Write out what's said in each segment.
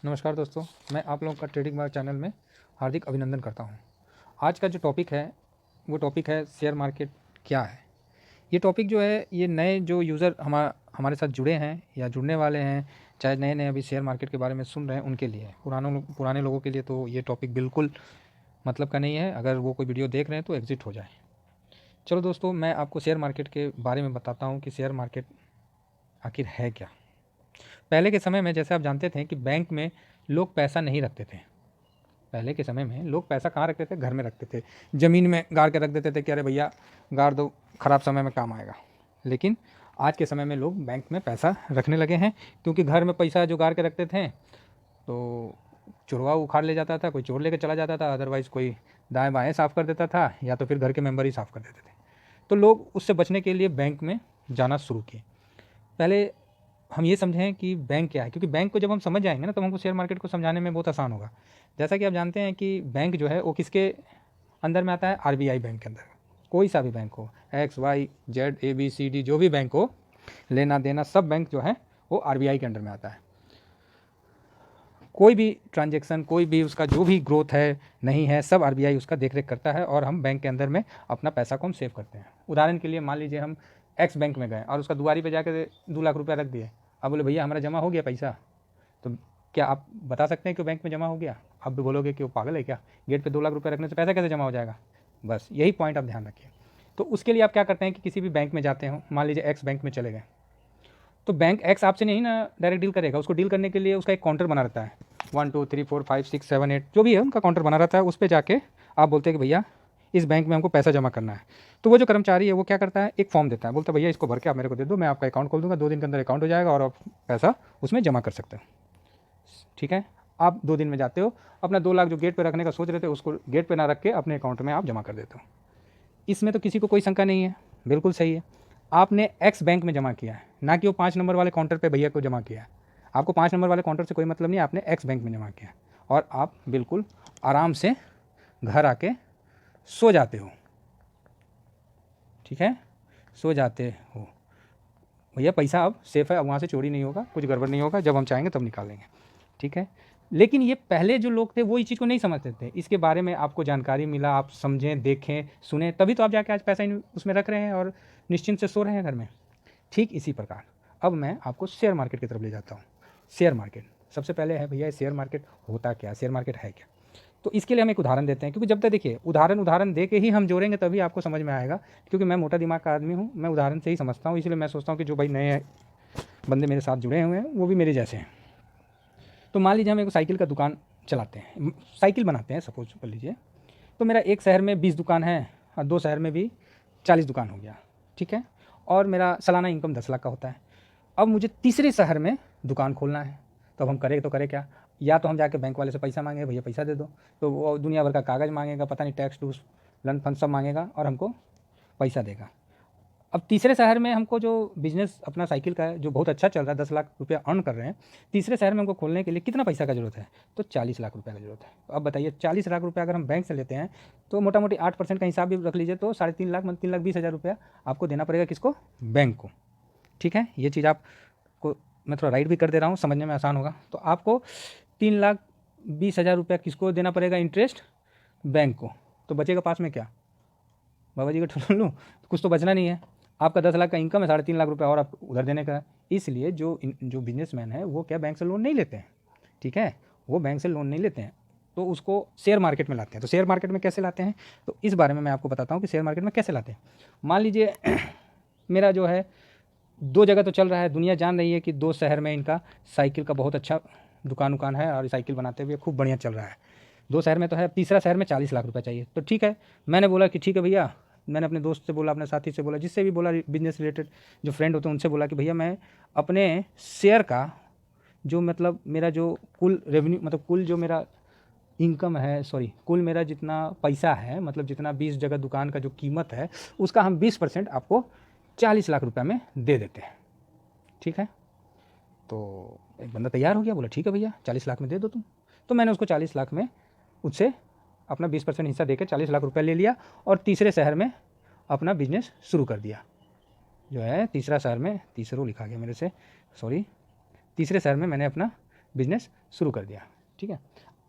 नमस्कार दोस्तों, मैं आप लोगों का ट्रेडिंग मार्केट चैनल में हार्दिक अभिनंदन करता हूं। आज का जो टॉपिक है वो टॉपिक है शेयर मार्केट क्या है। ये टॉपिक जो है ये नए जो यूज़र हमारे साथ जुड़े हैं या जुड़ने वाले हैं, चाहे नए नए अभी शेयर मार्केट के बारे में सुन रहे हैं उनके लिए। पुराने लोगों के लिए तो ये टॉपिक बिल्कुल मतलब का नहीं है। अगर वो कोई वीडियो देख रहे हैं तो एग्जिट हो जाए। चलो दोस्तों, मैं आपको शेयर मार्केट के बारे में बताता हूँ कि शेयर मार्केट आखिर है क्या। पहले के समय में जैसे आप जानते थे कि बैंक में लोग पैसा नहीं रखते थे। पहले के समय में लोग पैसा कहाँ रखते थे? घर में रखते थे, ज़मीन में गाड़ के रख देते थे कि अरे भैया गाड़ दो, ख़राब समय में काम आएगा। लेकिन आज के समय में लोग बैंक में पैसा रखने लगे हैं, क्योंकि घर में पैसा जो गाड़ के रखते थे तो चोरवा उखाड़ ले जाता था, कोई चोर लेके चला जाता था, अदरवाइज़ कोई दाएँ बाएँ साफ़ कर देता था, या तो फिर घर के मेंबर ही साफ़ कर देते थे। तो लोग उससे बचने के लिए बैंक में जाना शुरू किए। पहले हम ये समझें कि बैंक क्या है, क्योंकि बैंक को जब हम समझ जाएंगे ना तो हमको शेयर मार्केट को समझाने में बहुत आसान होगा। जैसा कि आप जानते हैं कि बैंक जो है वो किसके अंदर में आता है? आरबीआई बैंक के अंदर। कोई सा भी बैंक हो, X Y Z A B C D, जो भी बैंक हो, लेना देना सब बैंक जो है वो आरबीआई के अंडर में आता है। कोई भी ट्रांजेक्शन, कोई भी उसका जो भी ग्रोथ है नहीं है, सब आरबीआई उसका देख रेख करता है, और हम बैंक के अंदर में अपना पैसा को हम सेव करते हैं। उदाहरण के लिए मान लीजिए हम एक्स बैंक में गए और उसका दुआरी पे जाकर 2 लाख रुपया रख दिए। अब बोले भैया हमारा जमा हो गया पैसा, तो क्या आप बता सकते हैं कि वो बैंक में जमा हो गया? आप भी बोलोगे कि वो पागल है क्या, गेट पे 2 लाख रुपये रखने से पैसा कैसे जमा हो जाएगा? बस यही पॉइंट आप ध्यान रखिए। तो उसके लिए आप क्या करते हैं कि किसी भी बैंक में जाते हो, मान लीजिए एक्स बैंक में चले गए, तो बैंक एक्स आपसे नहीं ना डायरेक्ट डील करेगा। उसको डील करने के लिए उसका एक काउंटर बना रहता है, 1 2 3 4 5 6 7 8 जो भी है उनका काउंटर बना रहता है। उस पर जाके आप बोलते हैं कि भैया इस बैंक में हमको पैसा जमा करना है। तो वो जो कर्मचारी है वो क्या करता है, एक फॉर्म देता है, बोलता है भैया इसको भर के आप मेरे को दे दो, मैं आपका अकाउंट खोल दूंगा, 2 दिन के अंदर अकाउंट हो जाएगा और आप पैसा उसमें जमा कर सकते हो। ठीक है, आप 2 दिन में जाते हो, अपना 2 लाख जो गेट पे रखने का सोच रहे थे उसको गेट पे ना रख के अपने अकाउंट में आप जमा कर देते हो। इसमें तो किसी को कोई शंका नहीं है, बिल्कुल सही है। आपने एक्स बैंक में जमा किया है, ना कि वो 5 नंबर वाले काउंटर पे भैया को जमा किया है। आपको 5 नंबर वाले काउंटर से कोई मतलब नहीं, आपने एक्स बैंक में जमा किया और आप बिल्कुल आराम से घर आके सो जाते हो। ठीक है, सो जाते हो भैया, पैसा अब सेफ़ है, अब वहाँ से चोरी नहीं होगा, कुछ गड़बड़ नहीं होगा, जब हम चाहेंगे तब निकाल लेंगे। ठीक है, लेकिन ये पहले जो लोग थे वो इस चीज़ को नहीं समझते थे। इसके बारे में आपको जानकारी मिला, आप समझें, देखें, सुने, तभी तो आप जाके आज पैसा उसमें रख रहे हैं और निश्चिंत से सो रहे हैं घर में। ठीक इसी प्रकार अब मैं आपको शेयर मार्केट की तरफ ले जाता हूँ। शेयर मार्केट सबसे पहले है भैया, शेयर मार्केट होता क्या, शेयर मार्केट है क्या? तो इसके लिए हम एक उदाहरण देते हैं, क्योंकि जब तक देखिए उदाहरण दे के ही हम जोड़ेंगे तभी आपको समझ में आएगा। क्योंकि मैं मोटा दिमाग का आदमी हूँ, मैं उदाहरण से ही समझता हूँ, इसलिए मैं सोचता हूँ कि जो भाई नए बंदे मेरे साथ जुड़े हुए हैं वो भी मेरे जैसे हैं। तो मान लीजिए हम एक साइकिल का दुकान चलाते हैं, साइकिल बनाते हैं, सपोज कर लीजिए। तो मेरा एक शहर में 20 दुकान है और 2 शहर में भी 40 दुकान हो गया। ठीक है, और मेरा सालाना इनकम 10 लाख का होता है। अब मुझे तीसरे शहर में दुकान खोलना है, तो अब हम करें तो करें क्या? या तो हम जाके बैंक वाले से पैसा मांगे, भैया पैसा दे दो, तो वो दुनिया भर का कागज़ मांगेगा, पता नहीं टैक्स टूस लन फन सब मांगेगा और हमको पैसा देगा। अब तीसरे शहर में हमको जो बिज़नेस अपना साइकिल का है जो बहुत अच्छा चल रहा है, 10 लाख रुपया अर्न कर रहे हैं, तीसरे शहर में हमको खोलने के लिए कितना पैसा का ज़रूरत है? तो 40 लाख रुपये का ज़रूरत है। तो अब बताइए 40 लाख रुपया अगर हम बैंक से लेते हैं तो मोटा मोटी 8% का हिसाब भी रख लीजिए, तो 3.5 लाख, मतलब 3,20,000 रुपया आपको देना पड़ेगा किसको? बैंक को। ठीक है, ये चीज़ आपको मैं थोड़ा राइट भी कर दे रहा हूँ, समझने में आसान होगा। तो आपको 3,20,000 रुपया किसको देना पड़ेगा इंटरेस्ट? बैंक को। तो बचेगा पास में क्या? बाबा जी का ठुल्लू, कुछ तो बचना नहीं है। आपका 10 लाख का इनकम है, 3.5 लाख रुपया और आप उधर देने का है। इसलिए जो बिजनेसमैन है वो क्या बैंक से लोन नहीं लेते हैं। ठीक है, वो बैंक से लोन नहीं लेते हैं, तो उसको शेयर मार्केट में लाते हैं। तो शेयर मार्केट में कैसे लाते हैं, तो इस बारे में मैं आपको बताता हूँ कि शेयर मार्केट में कैसे लाते हैं। मान लीजिए मेरा जो है 2 जगह तो चल रहा है, दुनिया जान रही है कि 2 शहर में इनका साइकिल का बहुत अच्छा दुकान उकान है और साइकिल बनाते हुए खूब बढ़िया चल रहा है। 2 शहर में तो है, तीसरा शहर में 40 लाख रुपये चाहिए। तो ठीक है, मैंने बोला कि ठीक है भैया, मैंने अपने दोस्त से बोला, अपने साथी से बोला, जिससे भी बोला, बिजनेस रिलेटेड जो फ्रेंड होते हैं उनसे बोला कि भैया मैं अपने शेयर का जो मतलब मेरा जो कुल रेवेन्यू, मतलब कुल जो मेरा इनकम है, सॉरी कुल मेरा जितना पैसा है, मतलब जितना 20 जगह दुकान का जो कीमत है उसका हम 20% आपको 40 लाख रुपये में दे देते हैं। ठीक है, तो एक बंदा तैयार हो गया, बोला ठीक है भैया 40 लाख में दे दो तुम। तो मैंने उसको 40 लाख में उससे अपना 20% हिस्सा देकर 40 लाख रुपया ले लिया और तीसरे शहर में अपना बिजनेस शुरू कर दिया। जो है तीसरा शहर में, तीसरा लिखा गया मेरे से, सॉरी, तीसरे शहर में मैंने अपना बिज़नेस शुरू कर दिया, ठीक है।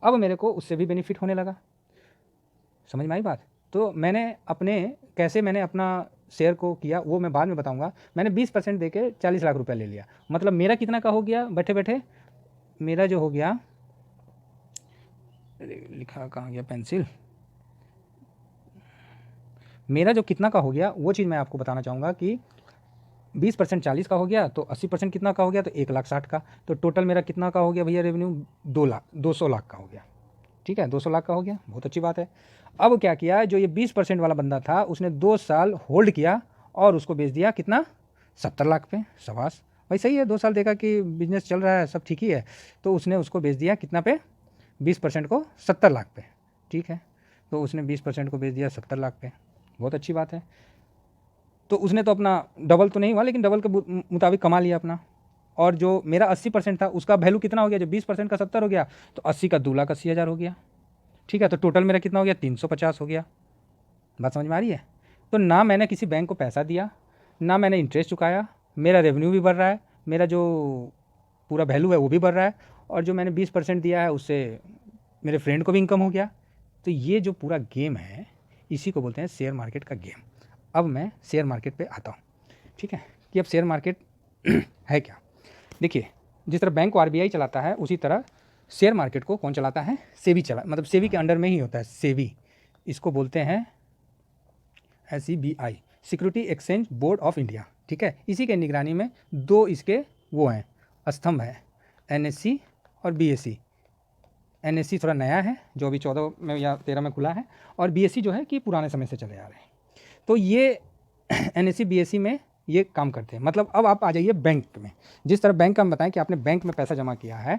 अब मेरे को उससे भी बेनिफिट होने लगा, समझ में आई बात। तो कैसे मैंने अपना शेयर को किया वो मैं बाद में बताऊंगा। मैंने 20% दे के 40 लाख रुपया ले लिया, मतलब मेरा कितना का हो गया बैठे बैठे, मेरा जो हो गया, लिखा कहाँ गया पेंसिल, मेरा जो कितना का हो गया वो चीज़ मैं आपको बताना चाहूँगा कि 20% 40 का हो गया तो 80% कितना का हो गया, तो 1,60,000 का। तो टोटल मेरा कितना का हो गया भैया रेवेन्यू, 200 लाख का हो गया, ठीक है, 200 लाख का हो गया, बहुत अच्छी बात है। अब क्या किया, जो ये 20% वाला बंदा था उसने 2 साल होल्ड किया और उसको बेच दिया कितना, 70 लाख पे। शाबाश भाई, सही है, 2 साल देखा कि बिजनेस चल रहा है, सब ठीक ही है, तो उसने उसको बेच दिया कितना पे, 20% को 70 लाख पे, ठीक है। तो उसने 20% को बेच दिया 70 लाख पे, बहुत अच्छी बात है। तो उसने तो अपना डबल तो नहीं हुआ, लेकिन डबल के मुताबिक कमा लिया अपना। और जो मेरा 80% था उसका वैल्यू कितना हो गया, जो 20% का 70 हो गया, तो 80 का 2,80,000 हो गया, ठीक है। तो टोटल मेरा कितना हो गया, 350 हो गया। बात समझ में आ रही है। तो ना मैंने किसी बैंक को पैसा दिया, ना मैंने इंटरेस्ट चुकाया, मेरा रेवेन्यू भी बढ़ रहा है, मेरा जो पूरा वैल्यू है वो भी बढ़ रहा है, और जो मैंने 20% दिया है उससे मेरे फ्रेंड को भी इनकम हो गया। तो ये जो पूरा गेम है इसी को बोलते हैं शेयर मार्केट का गेम। अब मैं शेयर मार्केट पे आता हूँ, ठीक है, कि अब शेयर मार्केट है क्या। देखिए, जिस तरह बैंक को आरबीआई चलाता है उसी तरह शेयर मार्केट को कौन चलाता है, सेबी मतलब सेबी के अंडर में ही होता है। सेबी इसको बोलते हैं SEBI, security exchange board of India, ठीक है। इसी के निगरानी में 2 इसके वो हैं स्तंभ है, NSE और BSE। NSE थोड़ा नया है जो अभी 14 में या 13 में खुला है, और BSE जो है कि पुराने समय से चले आ रहे हैं। तो ये NSE BSE में ये काम करते हैं। मतलब अब आप आ जाइए बैंक में, जिस तरह बैंक का हम बताएं कि आपने बैंक में पैसा जमा किया है,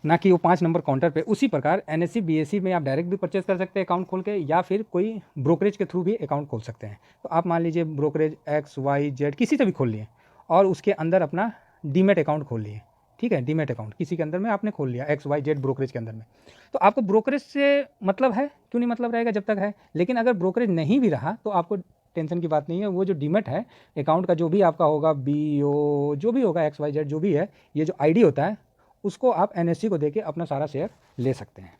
ना कि वो 5 नंबर काउंटर पे, उसी प्रकार NSE BSE में आप डायरेक्ट भी परचेस कर सकते हैं अकाउंट खोल के, या फिर कोई ब्रोकरेज के थ्रू भी अकाउंट खोल सकते हैं। तो आप मान लीजिए ब्रोकरेज XYZ किसी से भी खोल लिए और उसके अंदर अपना डीमेट अकाउंट खोल लिए, ठीक है। डीमेट अकाउंट किसी के अंदर में आपने खोल लिया XYZ ब्रोकरेज के अंदर में, तो आपको ब्रोकरेज से मतलब है, क्यों नहीं मतलब रहेगा जब तक है। लेकिन अगर ब्रोकरेज नहीं भी रहा तो आपको टेंशन की बात नहीं है, वो जो डीमेट है अकाउंट का जो भी आपका होगा, BO जो भी होगा, XYZ जो भी है, ये जो ID होता है उसको आप NSE को देके अपना सारा शेयर ले सकते हैं।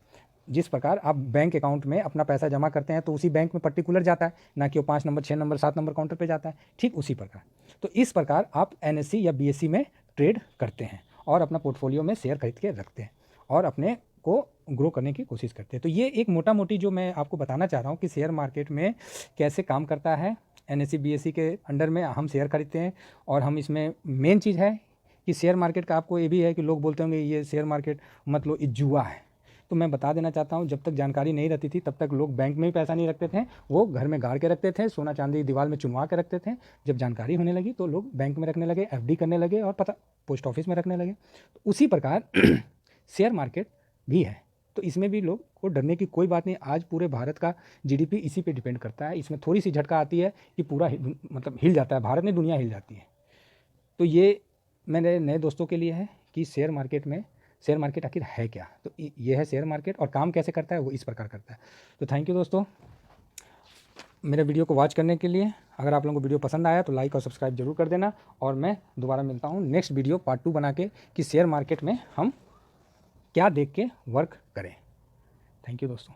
जिस प्रकार आप बैंक अकाउंट में अपना पैसा जमा करते हैं तो उसी बैंक में पर्टिकुलर जाता है, ना कि वो 5 नंबर 6 नंबर 7 नंबर काउंटर पे जाता है, ठीक उसी प्रकार। तो इस प्रकार आप NSE या BSE में ट्रेड करते हैं और अपना पोर्टफोलियो में शेयर खरीद के रखते हैं और अपने को ग्रो करने की कोशिश करते हैं। तो ये एक मोटा मोटी जो मैं आपको बताना चाह रहा हूँ कि शेयर मार्केट में कैसे काम करता है। NSE BSE के अंडर में हम शेयर खरीदते हैं, और हम इसमें मेन चीज़ है कि शेयर मार्केट का आपको ये भी है कि लोग बोलते होंगे ये शेयर मार्केट मतलब ये जुआ है। तो मैं बता देना चाहता हूँ, जब तक जानकारी नहीं रहती थी तब तक लोग बैंक में ही पैसा नहीं रखते थे, वो घर में गाड़ के रखते थे, सोना चांदी दीवार में चुनवा के रखते थे। जब जानकारी होने लगी तो लोग बैंक में रखने लगे, FD करने लगे, और पोस्ट ऑफिस में रखने लगे। तो उसी प्रकार शेयर मार्केट भी है। तो इसमें भी लोग को डरने की कोई बात नहीं। आज पूरे भारत का GDP इसी पे डिपेंड करता है। इसमें थोड़ी सी झटका आती है कि पूरा मतलब हिल जाता है, भारत नहीं दुनिया हिल जाती है। तो ये मेरे नए दोस्तों के लिए है कि शेयर मार्केट आखिर है क्या। तो ये है शेयर मार्केट, और काम कैसे करता है वो इस प्रकार करता है। तो थैंक यू दोस्तों मेरे वीडियो को वॉच करने के लिए। अगर आप लोगों को वीडियो पसंद आया तो लाइक और सब्सक्राइब जरूर कर देना, और मैं दोबारा मिलता हूँ नेक्स्ट वीडियो पार्ट 2 बना के कि शेयर मार्केट में हम क्या देख के वर्क करें। थैंक यू दोस्तों।